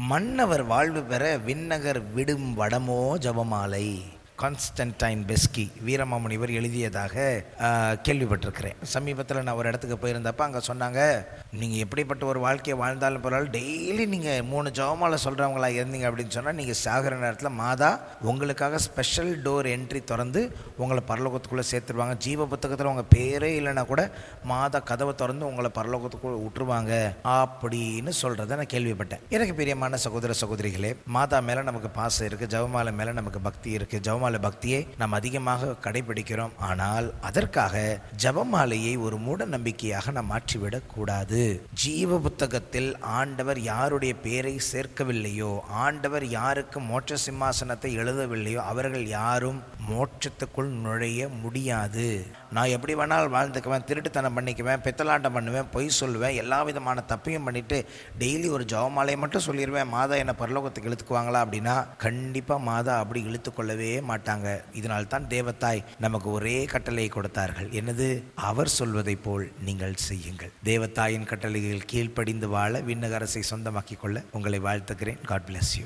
மன்னவர் வாழ்வு பெற விண்ணகர் விடும் வடமோ ஜபமாலை. கான்ஸ்டன்டைன் பெஸ்கி வீரமாமுனிவர் எழுதியதாக கேள்விப்பட்டிருக்கிறேன். சமீபத்தில் நான் ஒரு இடத்துக்கு போயிருந்தப்போ அங்கே சொன்னாங்க, நீங்கள் எப்படிப்பட்ட ஒரு வாழ்க்கையை வாழ்ந்தாலும் பரவாயில்ல, டெய்லி நீங்கள் 3 ஜபமாலை சொல்கிறவங்களா இருந்தீங்க அப்படின்னு சொன்னால் நீங்கள் சாகிற நேரத்தில் மாதா உங்களுக்காக ஸ்பெஷல் டோர் என்ட்ரி திறந்து உங்களை பரலோகத்துக்குள்ளே சேர்த்துருவாங்க. ஜீவ புத்தகத்தில் உங்கள் பேரே இல்லைன்னா கூட மாதா கதவை திறந்து உங்களை பரலோகத்துக்குள்ளே விட்டுருவாங்க அப்படின்னு சொல்கிறத நான் கேள்விப்பட்டேன். எனக்கு பிரியமான சகோதர சகோதரிகளே, மாதா மேலே நமக்கு பாசம் இருக்குது, ஜபமாலை மேலே நமக்கு பக்தி இருக்குது. ஜபமாலை பக்தியை நாம் அதிகமாக கடைபிடிக்கிறோம். ஆனால் அதற்காக ஜபமாலையை ஒரு மூட நம்பிக்கையாக நாம் மாற்றிவிடக் கூடாது. ஜீவ புத்தகத்தில் ஆண்டவர் யாருடைய பேரை சேர்க்கவில்லையோ, ஆண்டவர் யாருக்கு மோட்ச சிம்மாசனத்தை எழுதவில்லையோ அவர்கள் யாரும் மோட்சத்துக்குள் நுழைய முடியாது. நான் எப்படி வேணாலும் வாழ்ந்துக்குவேன், திருட்டுத்தனம் பண்ணிக்குவேன், பித்தலாட்டம் பண்ணுவேன், பொய் சொல்லுவேன், எல்லா விதமான தப்பையும் பண்ணிட்டு டெய்லி ஒரு ஜபமாலையை மட்டும் சொல்லிடுவேன், மாதா என்னை பரலோகத்துக்கு இழுத்துக்குவாங்களா அப்படின்னா கண்டிப்பாக மாதா அப்படி இழுத்துக்கொள்ளவே மாட்டாங்க. இதனால்தான் தேவத்தாய் நமக்கு ஒரே கட்டளையை கொடுத்தார்கள். என்னது? அவர் சொல்வதை போல் நீங்கள் செய்யுங்கள். தேவத்தாயின் கட்டளைகள் கீழ்ப்படிந்து வாழ விண்ணக அரசை சொந்தமாக்கிக் கொள்ள உங்களை வாழ்த்துக்கிறேன். God bless you.